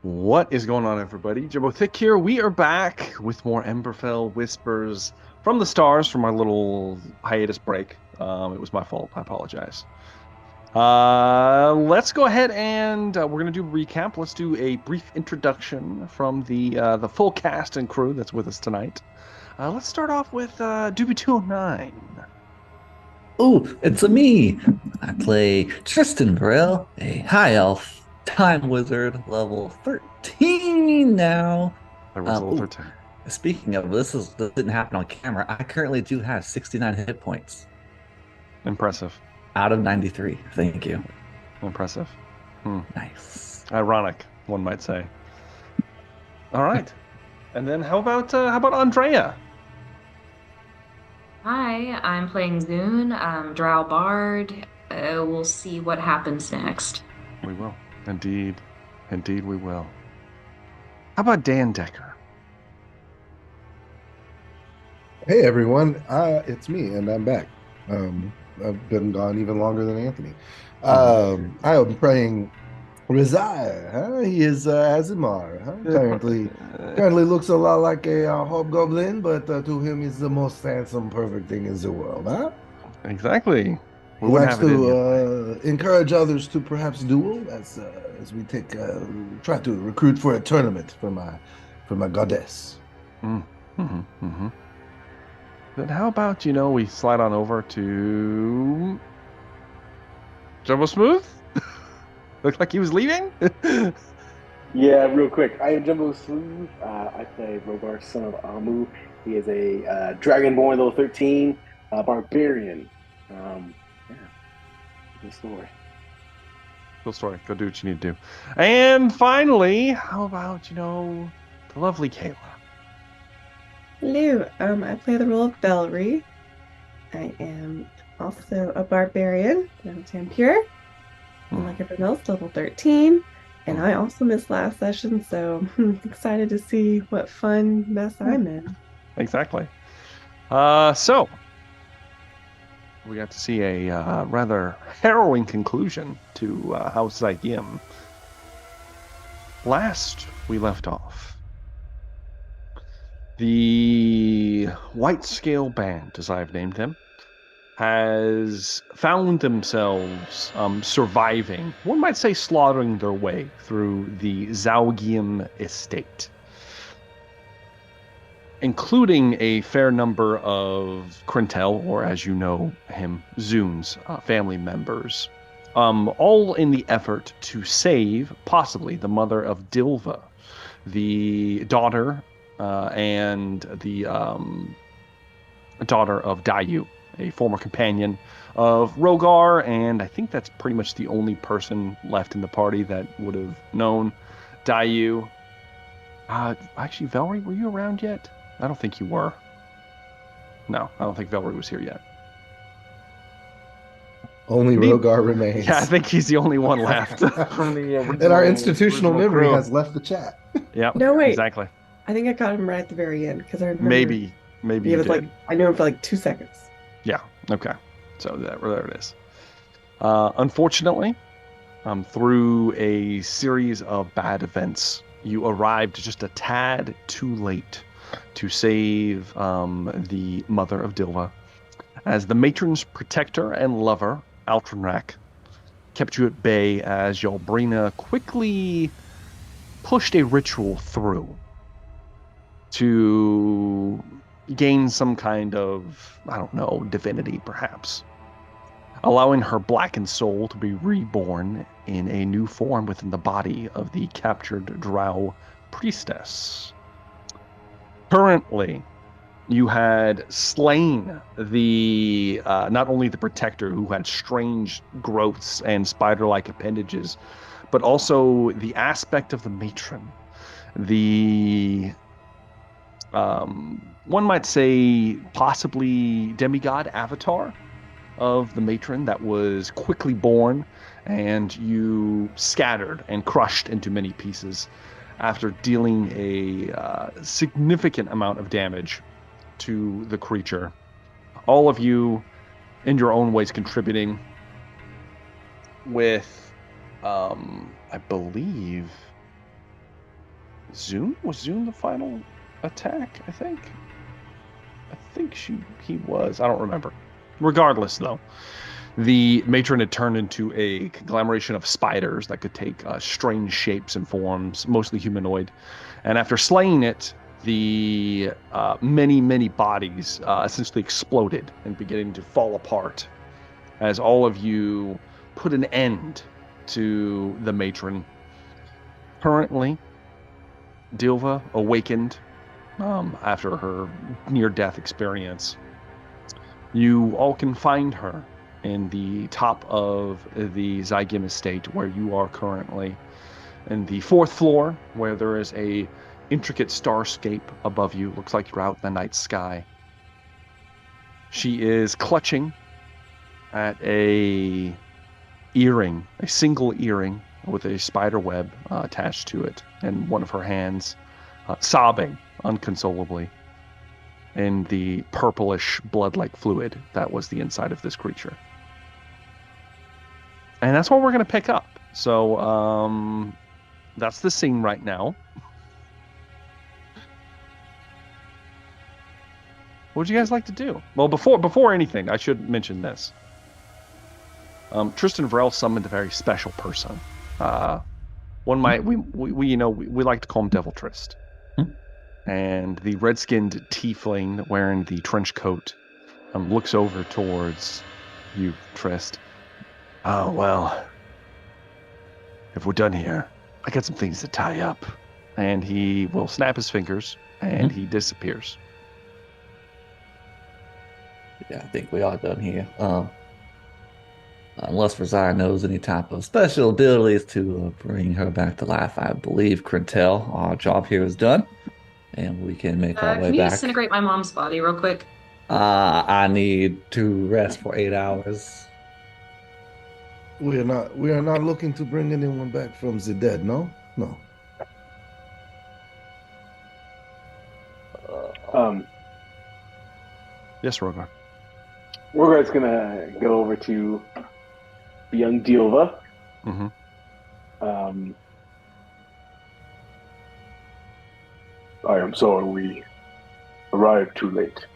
What is going on, everybody? Jimbo Thick here. We are back with more Emberfell Whispers from the Stars from our little hiatus break. It was my fault. I apologize. Let's go ahead and we're gonna do a recap. Let's do a brief introduction from the full cast and crew that's with us tonight. Let's start off with Doobie 209. Ooh, it's a me. I play Tristan Varel, a high elf time wizard, level 13 now. There was a little Ooh, 13. speaking of this didn't happen on camera. I currently do have 69 hit points Impressive. out of 93. Thank you. Impressive. Hmm. Nice. Ironic, one might say. All right. And then how about Andrea? Hi, I'm playing Zoon, Drow Bard. We'll see what happens next. We will. Indeed. Indeed, we will. How about Dan Decker? Hey everyone, it's me, and I'm back. I've been gone even longer than Anthony. I am playing Rizai. Huh? He is Azimar. Huh? Currently looks a lot like a hobgoblin, but to him is the most handsome, perfect thing in the world. Huh? Exactly. We He wouldn't likes have it in you. to encourage others to perhaps duel as we try to recruit for a tournament for my goddess. Mm-hmm. Then how about, we slide on over to Jumbo Smooth? Looked like he was leaving. Yeah, real quick. I am Jumbo Smooth. I play Rogar, son of Amu. He is a Dragonborn level 13, barbarian. Yeah, good story. Cool story. Go do what you need to do. And finally, how about, the lovely Kayla? Hello, I play the role of Velree. I am also a barbarian, level 10 pure, and like everyone else, level 13. And I also missed last session, so I'm excited to see what fun mess I'm in. Exactly. So we got to see a rather harrowing conclusion to House Zygium. Last we left off, the White Scale Band, as I've named them, has found themselves surviving, one might say slaughtering their way through the Zaugium estate, including a fair number of Crintel, or as you know him, Zoon's family members, all in the effort to save, possibly, the mother of Dilva, the daughter and the daughter of Dayu, a former companion of Rogar, and I think that's pretty much the only person left in the party that would have known Dayu. Actually, Velree, were you around yet? I don't think you were. No, I don't think Velree was here yet. Only Rogar remains. Yeah, I think he's the only one left from the And our institutional memory crew. has left the chat. Yeah, No, wait. exactly. I think I caught him right at the very end because I remember Maybe he you was did. I knew him for like 2 seconds. Yeah. Okay. So there it is. Unfortunately, through a series of bad events, you arrived just a tad too late to save the mother of Dilva, as the matron's protector and lover, Altronrak, kept you at bay as Yalbrina quickly pushed a ritual through to gain some kind of, I don't know, divinity perhaps, allowing her blackened soul to be reborn in a new form within the body of the captured drow priestess. Currently, you had slain the not only the protector, who had strange growths and spider-like appendages, but also the aspect of the matron, the one might say possibly demigod avatar of the matron that was quickly born, and you scattered and crushed into many pieces after dealing a significant amount of damage to the creature. All of you, in your own ways, contributing with, I believe, Zune? Was Zune the final attack, I think? I think he was. I don't remember. Regardless, though, the matron had turned into a conglomeration of spiders that could take strange shapes and forms, mostly humanoid. And after slaying it, the many bodies essentially exploded and beginning to fall apart as all of you put an end to the matron. Currently, Dilva awakened after her near-death experience. You all can find her in the top of the Zygim estate where you are currently, in the 4th floor, where there is a intricate starscape above you. Looks like you're out in the night sky. She is clutching at a single earring with a spider web attached to it in one of her hands, sobbing unconsolably in the purplish blood-like fluid that was the inside of this creature. And that's what we're going to pick up. So that's the scene right now. What would you guys like to do? Well, before anything, I should mention this. Tristan Vrell summoned a very special person. We like to call him Devil Trist. And the red-skinned tiefling wearing the trench coat looks over towards you, Trist. Oh, well, if we're done here, I got some things to tie up. And he will snap his fingers, and he disappears. Yeah, I think we are done here. Unless Razar knows any type of special abilities to bring her back to life, I believe, Crintel, our job here is done. And we can make our way can you back. disintegrate my mom's body real quick? I need to rest for 8 hours. We are not looking to bring anyone back from the dead, no? No. Yes, Rogar. Rogar's gonna go over to the young Dilva. I am sorry we arrived too late.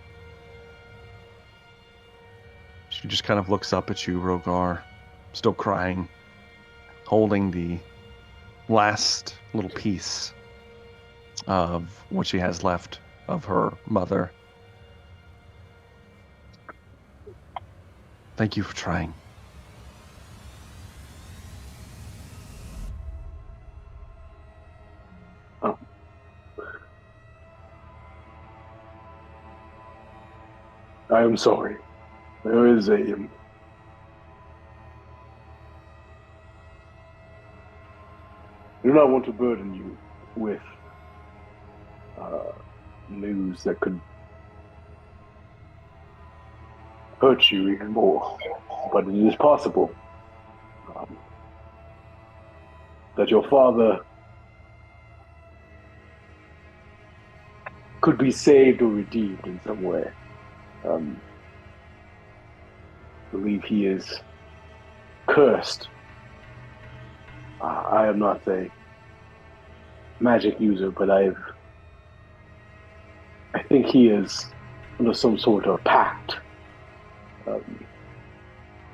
She just kind of looks up at you, Rogar, still crying, holding the last little piece of what she has left of her mother. Thank you for trying. I am sorry. There is a... I do not want to burden you with news that could hurt you even more. But it is possible that your father could be saved or redeemed in some way. I believe he is cursed. I am not a magic user, but I think he is under some sort of pact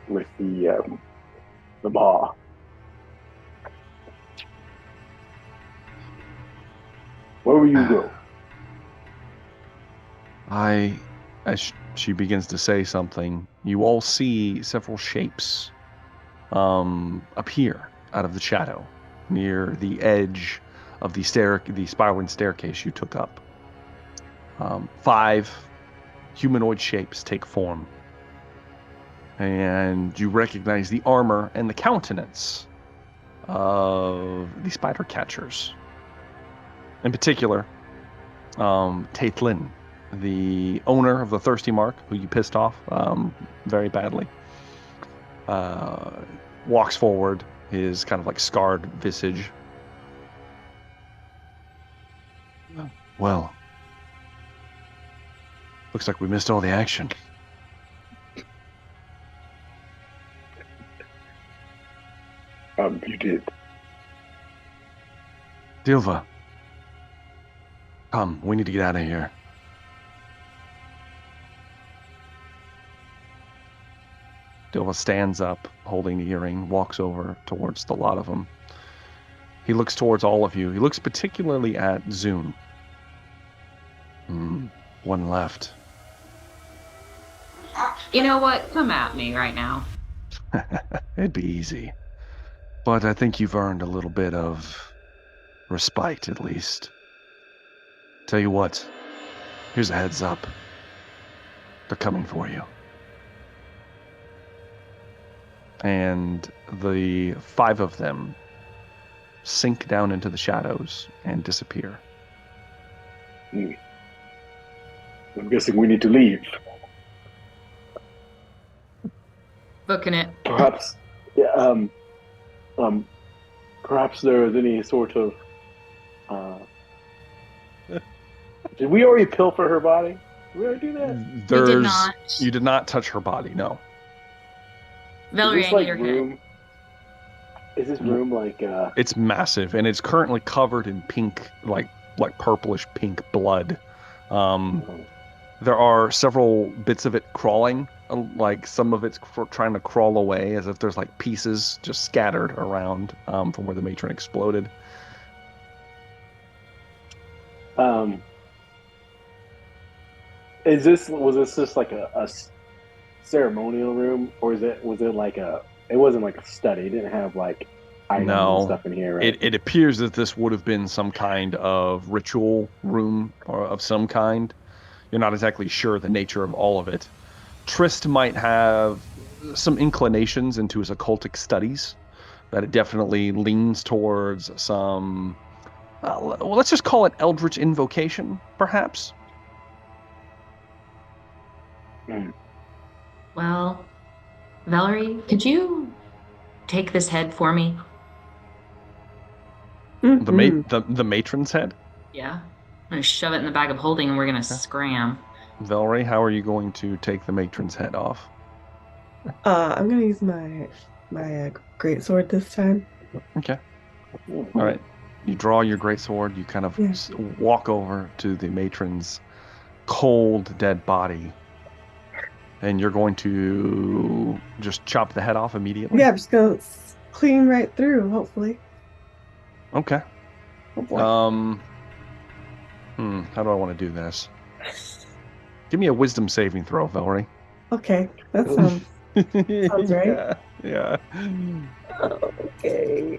with the Ma. Where will you go? As she begins to say something, you all see several shapes appear out of the shadow near the edge of the spiraling staircase you took up. 5 humanoid shapes take form, and you recognize the armor and the countenance of the spider catchers. In particular, Taitlin, the owner of the Thirsty Mark, who you pissed off very badly, walks forward, his kind of like scarred visage. Well, looks like we missed all the action. You did. Dilva, Come, we need to get out of here. Dilva stands up, holding the earring, walks over towards the lot of them. He looks towards all of you. He looks particularly at Zune. One left. You know what? Come at me right now. It'd be easy. But I think you've earned a little bit of respite, at least. Tell you what, here's a heads up. They're coming for you. And the 5 of them sink down into the shadows and disappear. I'm guessing we need to leave. Booking it. Perhaps, perhaps there is any sort of. Did we already pilfer her body? Did we already do that? We did not. You did not touch her body, no. Velree, Is this I need like her room? head. Is this room like? It's massive, and it's currently covered in pink, like purplish pink blood. There are several bits of it crawling, like some of it's trying to crawl away, as if there's like pieces just scattered around from where the matron exploded. Was this just like a ceremonial room, or was it like a? It wasn't like a study. It didn't have like items and stuff in here, right? It appears that this would have been some kind of ritual room or of some kind. You're not exactly sure the nature of all of it. Trist might have some inclinations into his occultic studies, that it definitely leans towards some, well, let's just call it eldritch invocation, perhaps. Well, Velree, could you take this head for me? The matron's head? Yeah. I'm going to shove it in the bag of holding and we're going to scram. Velree, how are you going to take the matron's head off? I'm gonna use my great sword this time. Okay. All right. You draw your great sword. You kind of walk over to the matron's cold, dead body, and you're going to just chop the head off immediately. Yeah, I'm just gonna clean right through, hopefully. Okay. Oh boy. How do I want to do this? Give me a wisdom saving throw, Velree. Okay, that sounds right. Yeah. Okay.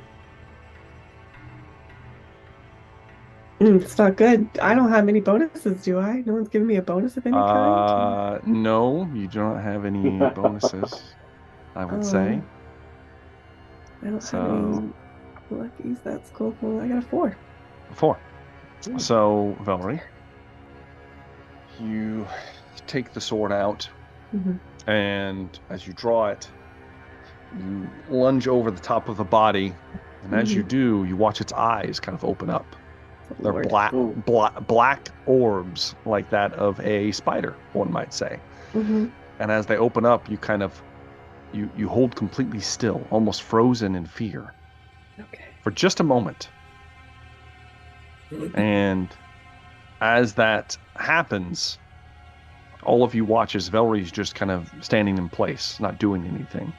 It's not good. I don't have any bonuses, do I? No one's giving me a bonus of any kind? No, you do not have any bonuses, I would say. I don't have any luckies. That's cool. Well, I got a 4. 4. So, Velree, you take the sword out, and as you draw it, you lunge over the top of the body, and as you do, you watch its eyes kind of open up. They're black orbs, like that of a spider, one might say. And as they open up, you kind of, you hold completely still, almost frozen in fear. Okay. For just a moment. And as that happens, all of you watch as Velree's just kind of standing in place, not doing anything.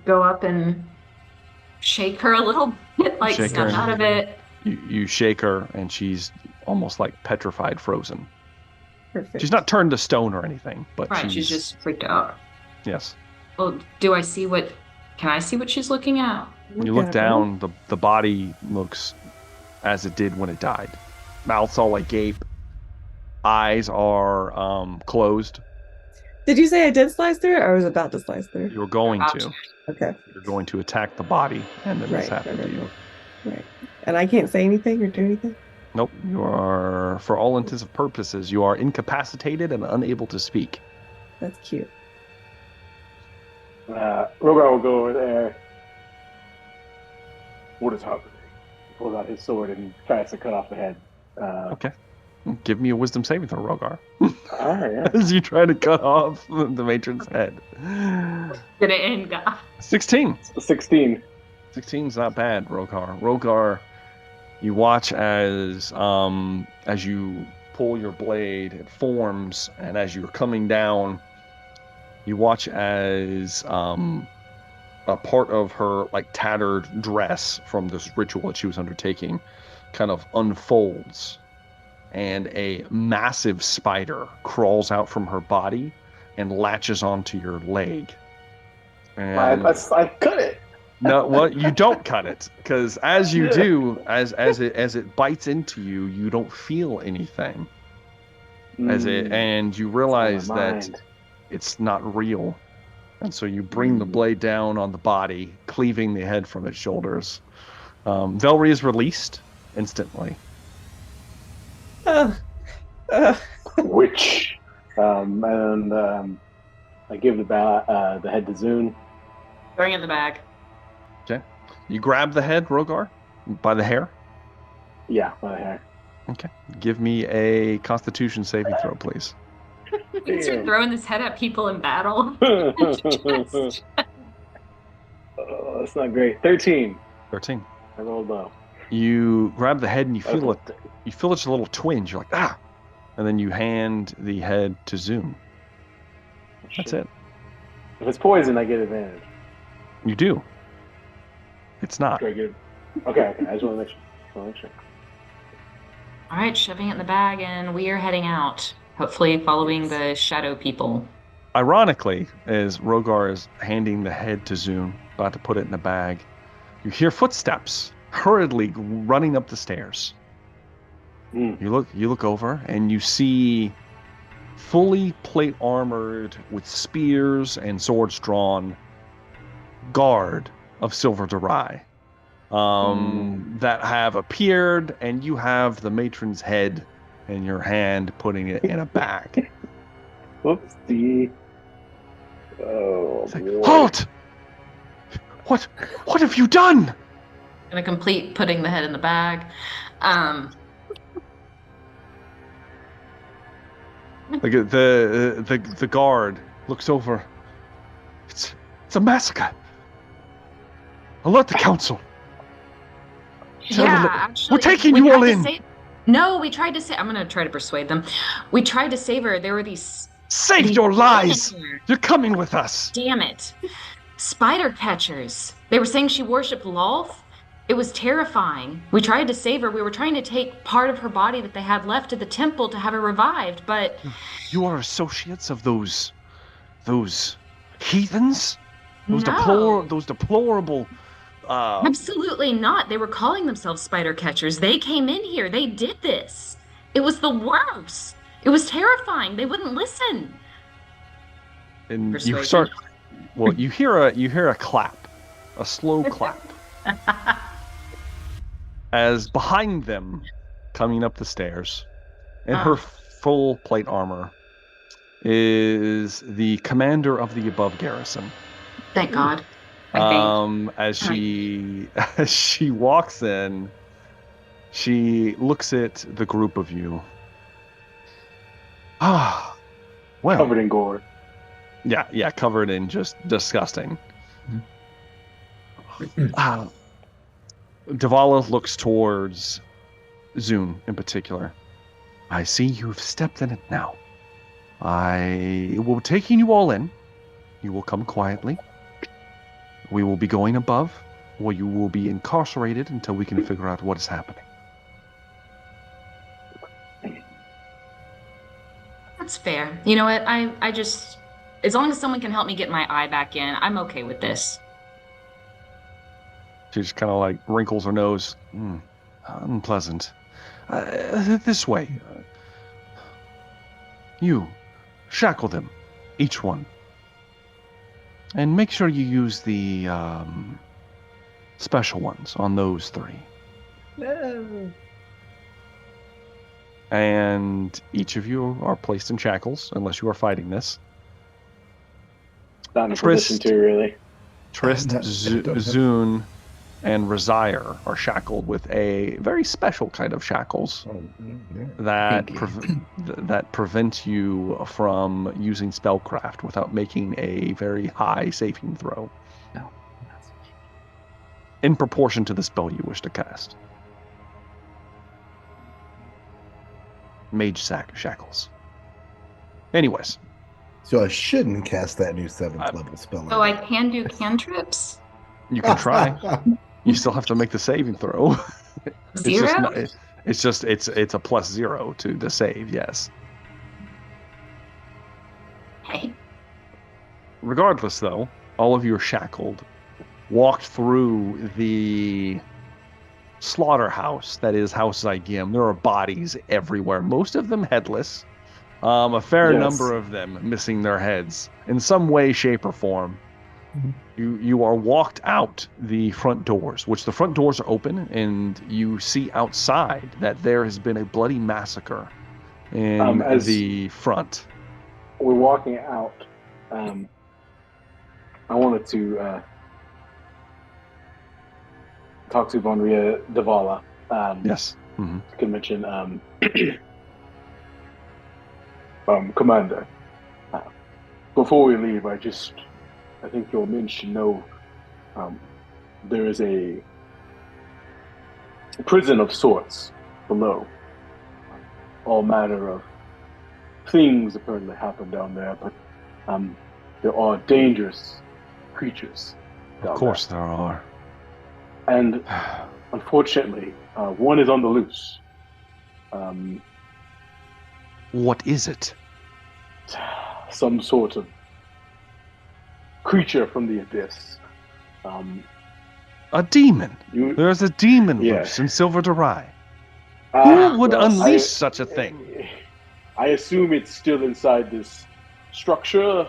Go up and shake her a little bit, like snap out of it. You shake her, and she's almost like petrified, frozen. Perfect. She's not turned to stone or anything, but she's just freaked out. Yes. Well, can I see what she's looking at? You look down, the body looks as it did when it died. Mouth's all agape. Eyes are closed. Did you say I did slice through it, or was about to slice through? You were going to. Okay. You're going to attack the body, and then this happened to you. Right. And I can't say anything or do anything? Nope. You are, for all intents and purposes, you are incapacitated and unable to speak. That's cute. Rogar will go over there. What is happening? He pulls out his sword and tries to cut off the head. Okay. Give me a wisdom saving throw, Rogar. All right, yeah. As you try to cut off the matron's head. Did it end, God? 16. 16. 16's not bad, Rogar. Rogar, You watch as you pull your blade, it forms, and as you're coming down, you watch as a part of her like tattered dress from this ritual that she was undertaking kind of unfolds, and a massive spider crawls out from her body and latches onto your leg. And I cut it. no, well, you don't cut it, because as you do, as it bites into you, you don't feel anything. And you realize that it's not real. And so you bring the blade down on the body, cleaving the head from its shoulders. Velree is released instantly. Which, and I give the head to Zune. Throwing it in the bag. Okay. You grab the head, Rogar, by the hair. Yeah, by the hair. Okay. Give me a Constitution saving throw, please. We can start throwing this head at people in battle. Oh, that's not great. 13. 13. I rolled low. You grab the head and you feel it. You feel just a little twinge. You're like, ah! And then you hand the head to Zune. That's it. If it's poison, I get advantage. You do. It's not. Very good. Okay. I just want to make sure. All right, shoving it in the bag, and we are heading out. Hopefully following the shadow people. Ironically, as Rogar is handing the head to Zune, about to put it in the bag, you hear footsteps hurriedly running up the stairs. You look over and you see fully plate armored with spears and swords drawn guard of Silver Durai that have appeared, and you have the matron's head in your hand, putting it in a bag. Whoopsie. Oh, boy. Halt! What have you done? Gonna complete putting the head in the bag. The guard looks over. It's a massacre. Alert the council. Actually, we're taking you all in. No, we tried to say. I'm gonna try to persuade them. We tried to save her. There were these. Save your lies! You're coming with us. Damn it! Spider catchers. They were saying she worshipped Lolth. It was terrifying. We tried to save her. We were trying to take part of her body that they had left to the temple to have her revived, but... You are associates of those heathens? Those deplorable... Absolutely not. They were calling themselves spider catchers. They came in here. They did this. It was the worst. It was terrifying. They wouldn't listen. And Persuasion. You start... Well, you hear a clap. A slow clap. As behind them, coming up the stairs, in her full plate armor, is the commander of the above garrison. Thank God. As she walks in, she looks at the group of you. Well, covered in gore. Yeah, covered in just disgusting. Davala looks towards Zune in particular. I see you've stepped in it now. I will be taking you all in. You will come quietly. We will be going above, where you will be incarcerated until we can figure out what is happening. That's fair. You know what? I just... As long as someone can help me get my eye back in, I'm okay with this. She just kind of like wrinkles her nose. Unpleasant. This way. You, shackle them, each one. And make sure you use the special ones on those three. No. And each of you are placed in shackles, unless you are fighting this. Not in a position to, really. Trist, Zune, and Razire are shackled with a very special kind of shackles that prevent you from using spellcraft without making a very high saving throw. No. In proportion to the spell you wish to cast. mage shackles. Anyways. So I shouldn't cast that new 7th level spell. So I can do cantrips? You can try. You still have to make the saving throw. Zero? It's a +0 to the save, yes. Hey. Regardless, though, all of you are shackled, walked through the slaughterhouse that is House Zygim. There are bodies everywhere, most of them headless. A fair number of them missing their heads in some way, shape, or form. You are walked out the front doors, which the front doors are open, and you see outside that there has been a bloody massacre in the front. We're walking out. I wanted to talk to Velree Davala. Yes. Mm-hmm. I can mention Commander. Before we leave, I think your men should know there is a prison of sorts below. All manner of things apparently happen down there, but there are dangerous creatures down Of course there are. And unfortunately, one is on the loose. What is it? Some sort of creature from the abyss. A demon. There's a demon loose in Silver Durai. Who would unleash such a thing? I assume it's still inside this structure.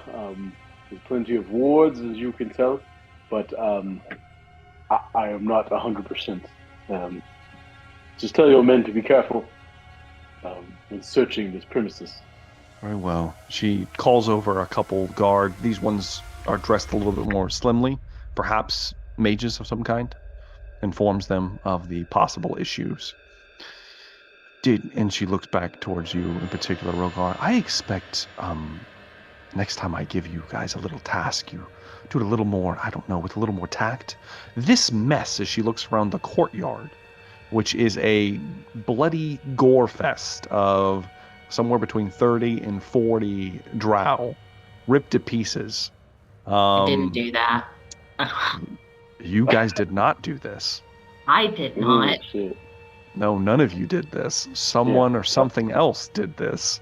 There's plenty of wards, as you can tell, but I am not 100%. Just tell your men to be careful when searching this premises. Very well. She calls over a couple guard. These ones are dressed a little bit more slimly, perhaps mages of some kind. Informs them of the possible issues. And she looks back towards you in particular, Rogar. I expect next time I give you guys a little task, you do it a little more, I don't know, with a little more tact. This mess, as she looks around the courtyard, which is a bloody gore fest of somewhere between 30 and 40 drow, ripped to pieces. I didn't do that. You guys did not do this. I did not. No, none of you did this. Someone or something else did this.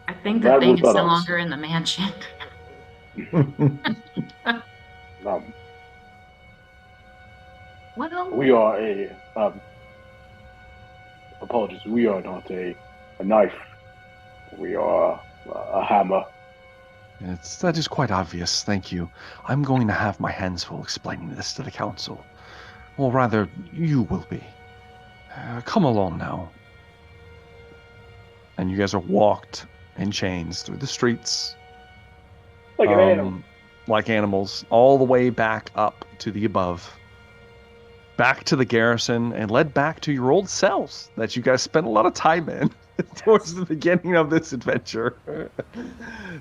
I think the thing is no longer in the mansion. Well, we are apologies, we are not a knife. We are a hammer. That is quite obvious, thank you. I'm going to have my hands full explaining this to the council. Or rather, you will be. Come along now. And you guys are walked in chains through the streets. Like an animal. Like animals, all the way back up to the above. Back to the garrison and led back to your old cells that you guys spent a lot of time in towards the beginning of this adventure.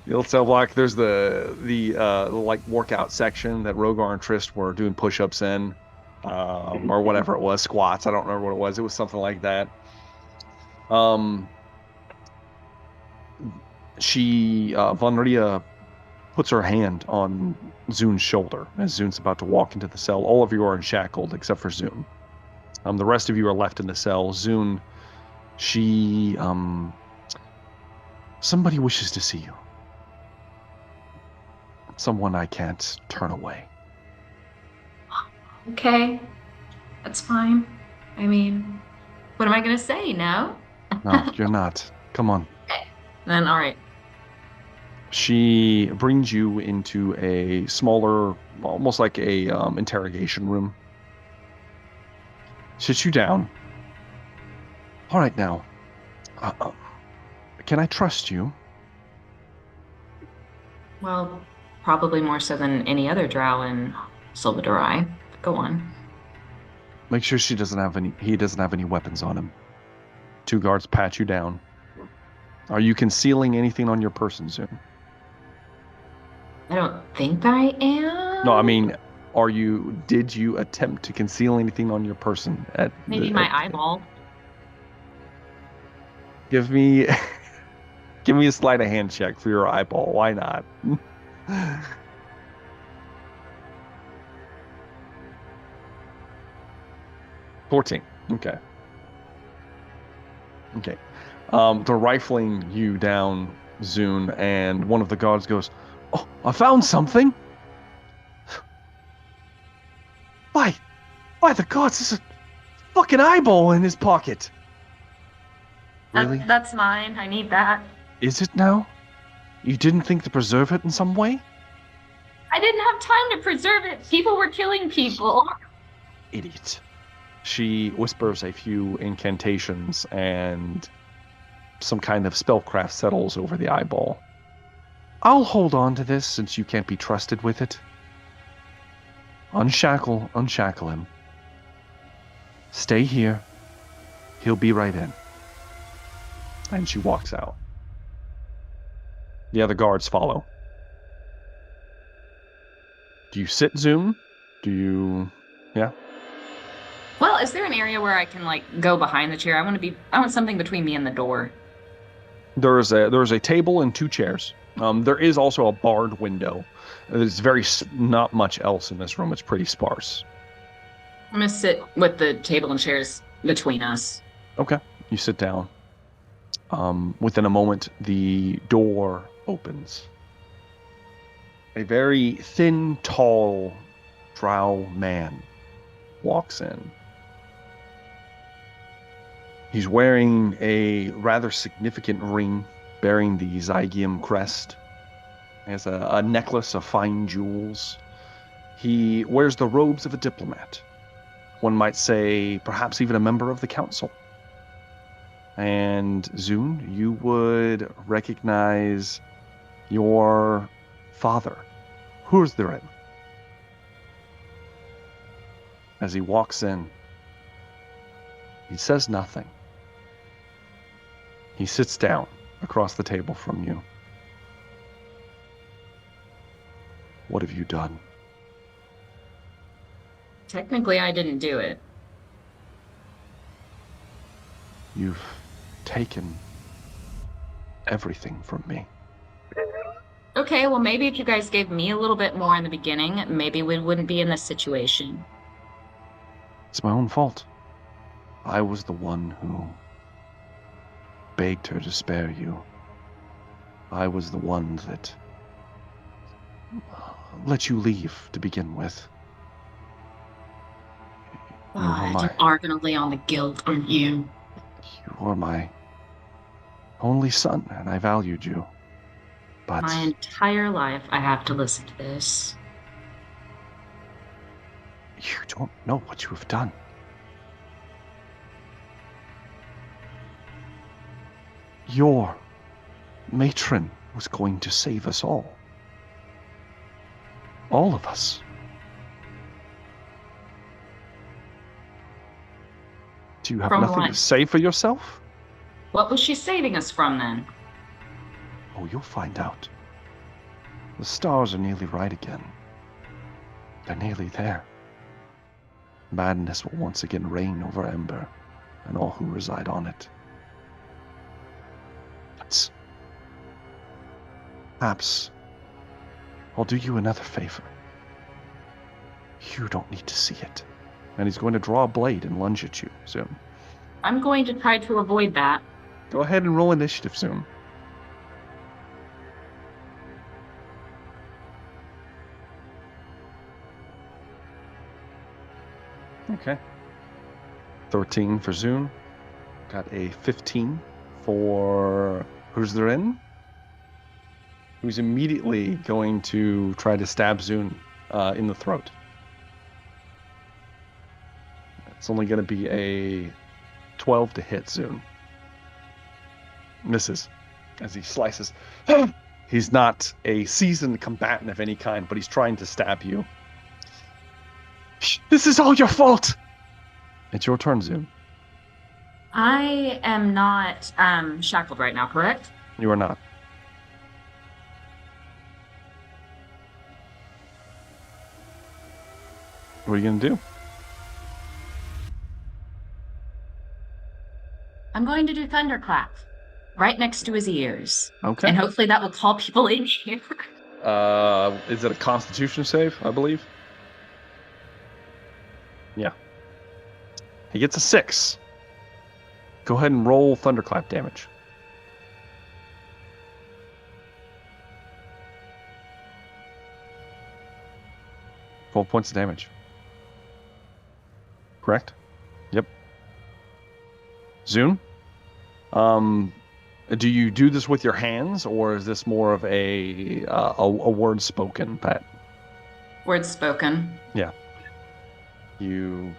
The old cell block, there's the like workout section that Rogar and Trist were doing push-ups in. Or whatever it was, squats. I don't remember what it was. It was something like that. Velree puts her hand on Zune's shoulder as Zune's about to walk into the cell. All of you are shackled except for Zune. The rest of you are left in the cell. Zune, somebody wishes to see you. Someone I can't turn away. Okay, that's fine. I mean, what am I going to say? No? No, you're not. Come on. Okay, then all right. She brings you into a smaller, almost like a interrogation room. Sits you down. All right, now. Can I trust you? Well, probably more so than any other drow in Silver Durai. Go on. Make sure he doesn't have any weapons on him. 2 guards pat you down. Are you concealing anything on your person, Zune? I don't think I am. No, I mean, did you attempt to conceal anything on your person? Maybe my eyeball. Give me a sleight of hand check for your eyeball. Why not? 14. Okay. Okay. They're rifling you down, Zune, and one of the guards goes, "Oh, I found something." By the gods, there's a fucking eyeball in his pocket. Really? That's mine. I need that. Is it now? You didn't think to preserve it in some way? I didn't have time to preserve it. People were killing people. Idiot. She whispers a few incantations and some kind of spellcraft settles over the eyeball. I'll hold on to this since you can't be trusted with it. Unshackle him. Stay here. He'll be right in. And she walks out. The other guards follow. Do you sit, Zoom? Do you... Yeah? Well, is there an area where I can, like, go behind the chair? I want something between me and the door. There's a table and 2 chairs. There is also a barred window. There's not much else in this room. It's pretty sparse. I'm gonna sit with the table and chairs between us. Okay. You sit down. Within a moment, the door opens. A very thin, tall, drow man walks in. He's wearing a rather significant ring bearing the Zygium crest. He has a necklace of fine jewels. He wears the robes of a diplomat. One might say perhaps even a member of the council. And Zune, you would recognize your father, Hurzdrin. As he walks in, he says nothing. He sits down across the table from you. What have you done? Technically, I didn't do it. You've taken everything from me. Okay, well, maybe if you guys gave me a little bit more in the beginning, maybe we wouldn't be in this situation. It's my own fault. I was the one who begged her to spare you. I was the one that let you leave to begin with. You are gonna lay on the guilt on you. You were my only son, and I valued you. But my entire life, I have to listen to this. You don't know what you have done. Your matron was going to save us all. All of us. Do you have nothing to say for yourself? What was she saving us from then? Oh, you'll find out. The stars are nearly right again. They're nearly there. Madness will once again reign over Ember and all who reside on it. But perhaps I'll do you another favor. You don't need to see it. And he's going to draw a blade and lunge at you soon. I'm going to try to avoid that. Go ahead and roll initiative soon. Okay. 13 for Zune. Got a 15 for Hurzdrin, who's immediately going to try to stab Zune in the throat. It's only going to be a 12 to hit Zune. Misses as he slices. He's not a seasoned combatant of any kind, but he's trying to stab you. This is all your fault! It's your turn, Zune. I am not shackled right now, correct? You are not. What are you going to do? I'm going to do Thunderclap. right next to his ears. Okay. And hopefully that will call people in here. Is it a Constitution save? I believe. Yeah. He gets a 6. Go ahead and roll thunderclap damage. 12 points of damage. Correct? Yep. Zune? Do you do this with your hands, or is this more of a word spoken, Pat? Words spoken. Yeah. You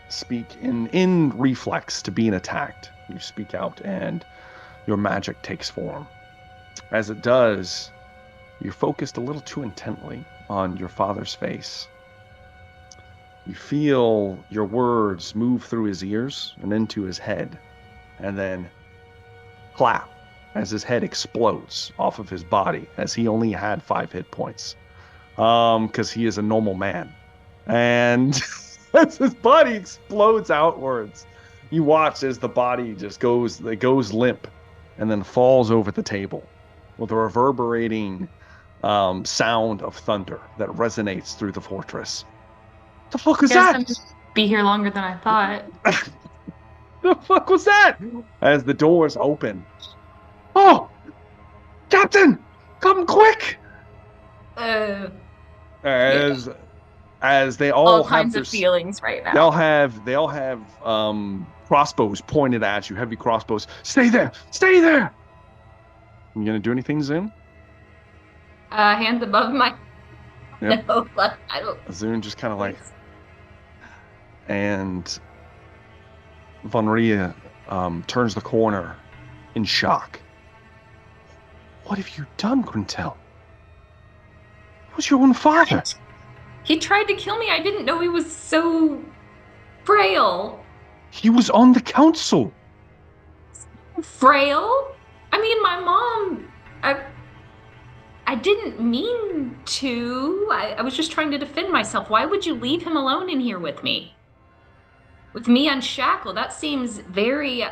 speak in reflex to being attacked. You speak out, and your magic takes form. As it does, you're focused a little too intently on your father's face. You feel your words move through his ears and into his head, and then clap as his head explodes off of his body, as he only had 5 hit points, because he is a normal man. And as his body explodes outwards, you watch as the body just goes limp and then falls over the table with a reverberating sound of thunder that resonates through the fortress. The fuck was that? I'm just be here longer than I thought. The fuck was that? As the doors open. Oh, Captain, come quick! As they all have kinds of feelings right now. They all have crossbows pointed at you, heavy crossbows. Stay there! Stay there! You gonna do anything, Zune? Hands above my. Yep. No, I don't. Zune just kind of like. And Velree turns the corner in shock. What have you done, Granel? It was your own father. What? He tried to kill me. I didn't know he was so frail. He was on the council. Frail? I mean, my mom. I didn't mean to. I was just trying to defend myself. Why would you leave him alone in here with me? With me unshackled? That seems very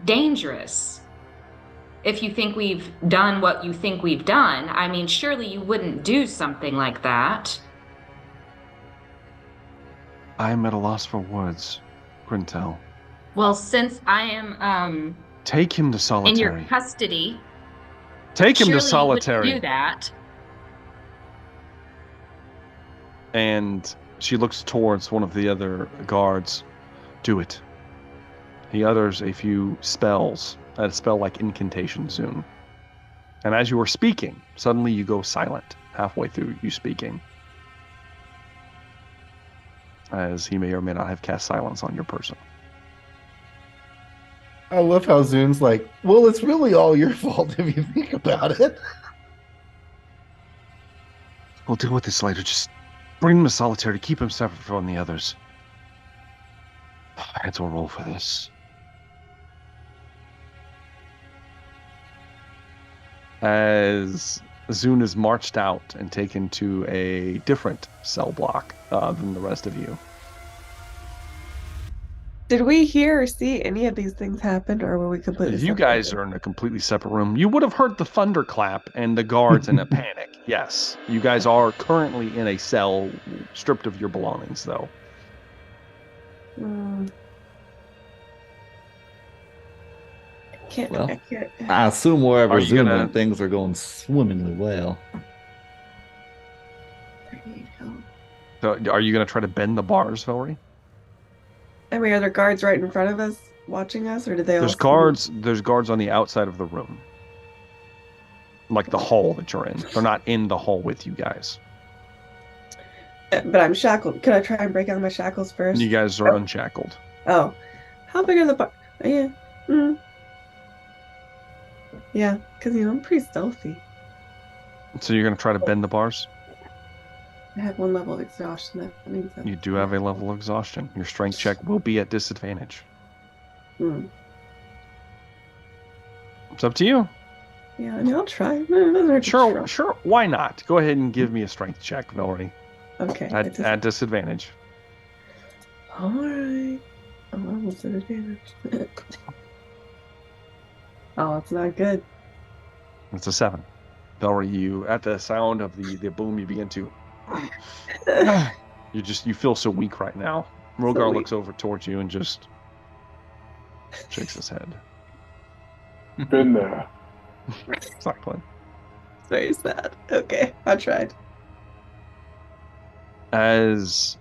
dangerous. If you think we've done what you think we've done, I mean, surely you wouldn't do something like that. I am at a loss for words, Granel. Well, since I am take him to solitary. in your custody, take him to surely solitary. You wouldn't do that. And she looks towards one of the other guards. Do it. He utters a few spells. A spell like incantation Zune. And as you are speaking, suddenly you go silent halfway through you speaking. As he may or may not have cast silence on your person. I love how Zune's like, well, it's really all your fault if you think about it. We'll deal with this later. Just bring him to solitary. Keep him separate from the others. I had to roll for this. As Zune is marched out and taken to a different cell block than the rest of you. Did we hear or see any of these things happen, or were we completely You guys are in a completely separate room. You would have heard the thunderclap and the guards in a panic. Yes. You guys are currently in a cell, stripped of your belongings, though. Well, I can't. I assume wherever Are you Zoom gonna- went, things are going swimmingly well. So, are you going to try to bend the bars, Velree? I mean, are there guards right in front of us watching us, or did they? There's guards on the outside of the room. Like the hall that you're in. They're not in the hall with you guys. But I'm shackled. Could I try and break out my shackles first? You guys are unshackled. Oh, how big are the bars? Yeah. Yeah, because I'm pretty stealthy. So you're going to try to bend the bars? I have 1 level of exhaustion. That means that. You do have a level of exhaustion. Your strength check will be at disadvantage. It's up to you. Yeah, I mean, I'll try. No, Sure. Why not? Go ahead and give me a strength check, Velree. Okay. At disadvantage. All right. Oh, I almost did advantage. Oh, it's not good. It's a 7. Velree, you at the sound of the boom, you begin to. You feel so weak right now. Rogar looks over towards you and just shakes his head. Been there. Exactly. It's very sad. Okay, I tried. As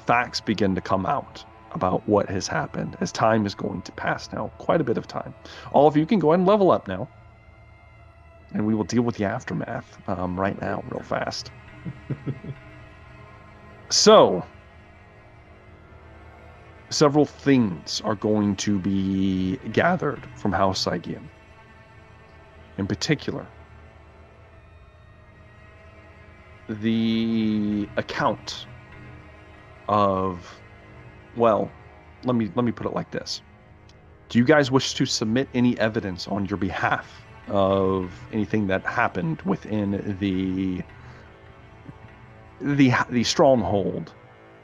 facts begin to come out about what has happened, as time is going to pass now, quite a bit of time. All of you can go ahead and level up now. And we will deal with the aftermath right now, real fast. So, several things are going to be gathered from House Saigian. In particular, the account of, well, let me put it like this. Do you guys wish to submit any evidence on your behalf of anything that happened within the stronghold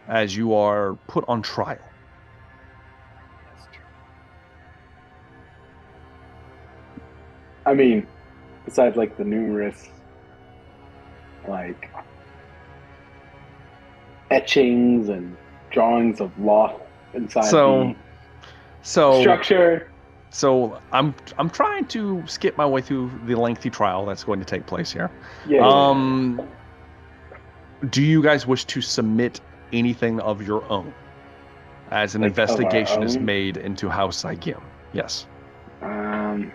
as you are put on trial? I mean, besides like the numerous like etchings and drawings of Loth inside the structure. So I'm trying to skip my way through the lengthy trial that's going to take place here. Yeah. Do you guys wish to submit anything of your own as an investigation is made into House Saigian? Yes. I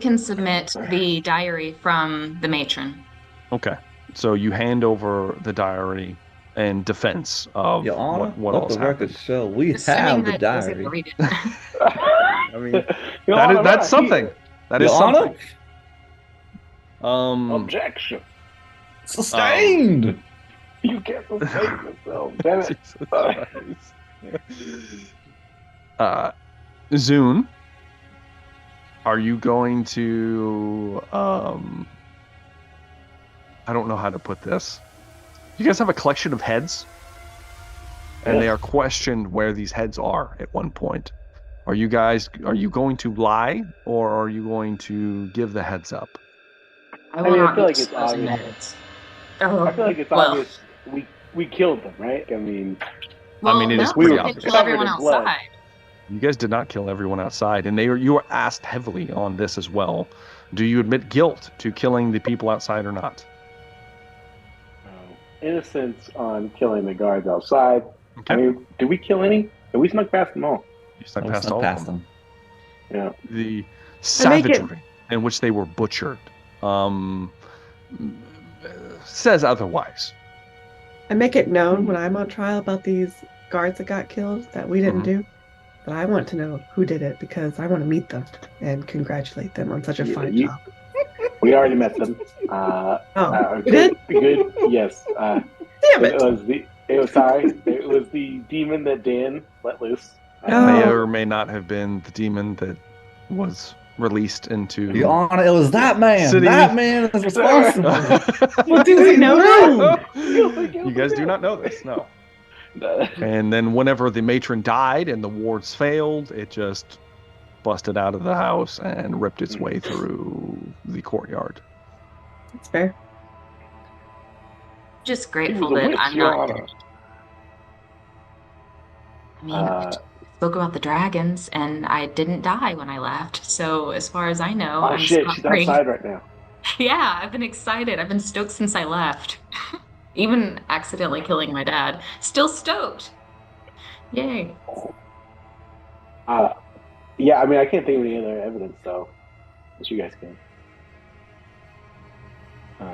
can submit the diary from the matron. Okay. So you hand over the diary in defense of Your Honor, what let else the record happened. show we Assuming have the that I was able to diary. read it. I mean, that's something. That is Your something. Honor? Objection. Sustained. You can't sustain yourself. Damn it. Zune, are you going to I don't know how to put this. You guys have a collection of heads, and they are questioned where these heads are at one point. Are you going to lie, or are you going to give the heads up? I will not feel be like it's disclosing obvious. that. I feel like it's obvious we killed them, right? I mean, it is we pretty did obvious. kill everyone outside. You guys did not kill everyone outside, and you were asked heavily on this as well. Do you admit guilt to killing the people outside or not? Innocence on killing the guards outside. Okay. I mean, did we kill any? We snuck past them all. You snuck past all of them. Yeah. The savagery in which they were butchered says otherwise. I make it known when I'm on trial about these guards that got killed that we didn't do. But I want to know who did it because I want to meet them and congratulate them on such a fine job. We already met them. We did? Good. Yes. Damn it! It was the demon that Dan let loose. May or may not have been the demon that was released into. Your Honor, it was that man. City. That man is responsible. What do we know? You guys do not know this, no. And then whenever the matron died and the wards failed, it just busted out of the house and ripped its way through the courtyard. That's fair. Just grateful that I'm not. I mean, we spoke about the dragons, and I didn't die when I left. So as far as I know, I'm shit, she's outside right now. Yeah, I've been excited. I've been stoked since I left. Even accidentally killing my dad. Still stoked. Yay. Yeah, I mean, I can't think of any other evidence, though. Unless you guys can.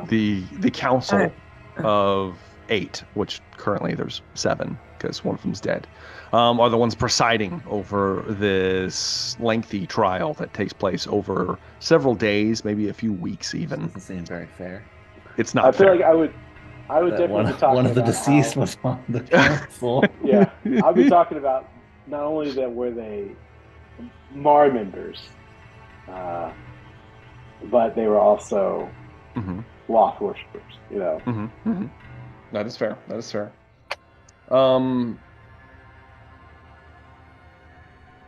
The council of 8, which currently there's 7, because one of them's dead, are the ones presiding over this lengthy trial that takes place over several days, maybe a few weeks even. Doesn't seem very fair. It's not I feel fair. like I would definitely be talking one of the about deceased was on the council. Yeah, I'll be talking about not only that were they Mar members, but they were also Loth worshippers. You know. That is fair.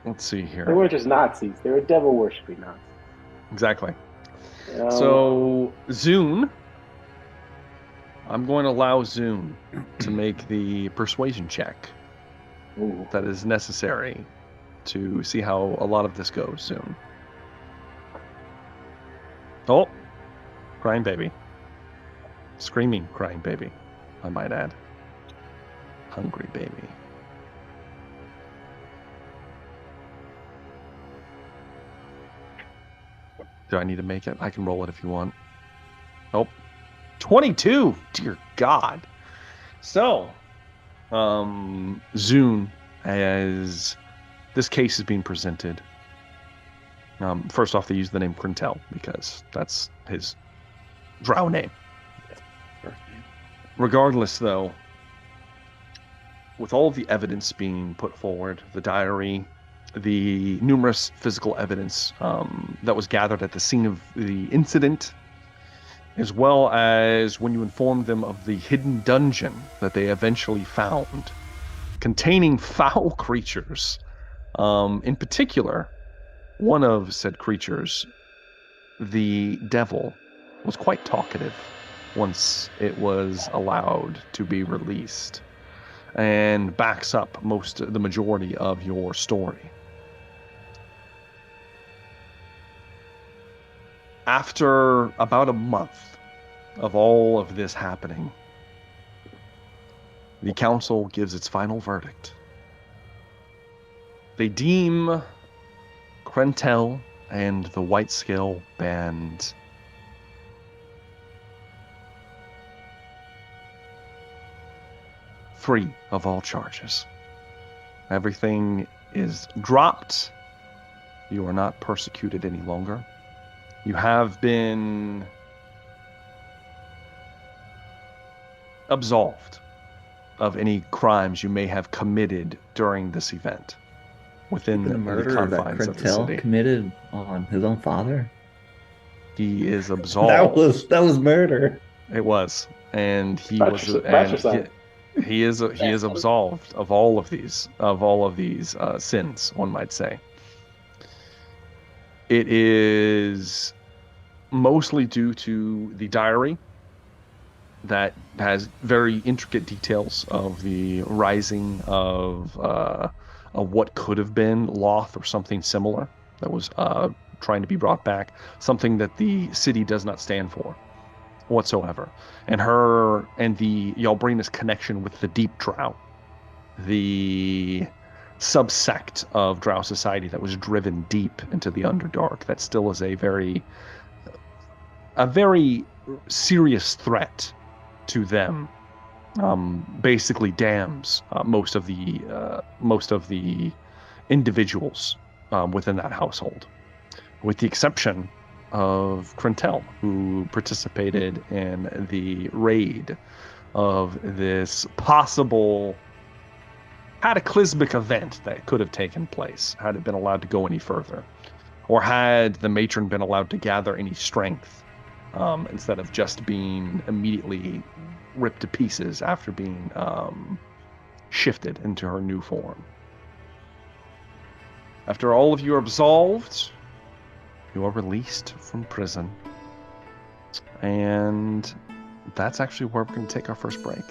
Let's see They here. weren't just Nazis; they were devil worshipping Nazis. Exactly. You know? So, Zune, I'm going to allow Zune to make the persuasion check Ooh. that is necessary to see how a lot of this goes soon. Oh, crying baby. Screaming crying baby, I might add. Hungry baby. Do I need to make it? I can roll it if you want. Oh, 22! Dear God. So, Zune, as this case is being presented, first off, they use the name Granel because that's his drow name. Regardless, though, with all of the evidence being put forward, the diary, the numerous physical evidence that was gathered at the scene of the incident, as well as when you informed them of the hidden dungeon that they eventually found, containing foul creatures. In particular, one of said creatures, the devil, was quite talkative once it was allowed to be released, and backs up the majority of your story. After about a month of all of this happening, the council gives its final verdict. They deem Granel and the White Scale Band free of all charges. Everything is dropped. You are not persecuted any longer. You have been absolved of any crimes you may have committed during this event within The the murder that confines of the Granel city. committed on his own father. He is absolved. That was murder. It was, and he Fratricide. he is absolved of all of these sins, one might say. It is mostly due to the diary that has very intricate details of the rising of what could have been Loth or something similar that was trying to be brought back, something that the city does not stand for whatsoever. And the Yalbrina's connection with the Deep Drow, the subsect of Drow society that was driven deep into the Underdark, that still is a very serious threat to them. Basically damns most of the individuals within that household, with the exception of Granel, who participated in the raid of this possible cataclysmic event that could have taken place had it been allowed to go any further, or had the matron been allowed to gather any strength, instead of just being immediately ripped to pieces after being shifted into her new form. After all of you are absolved, you are released from prison. And that's actually where we're going to take our first break.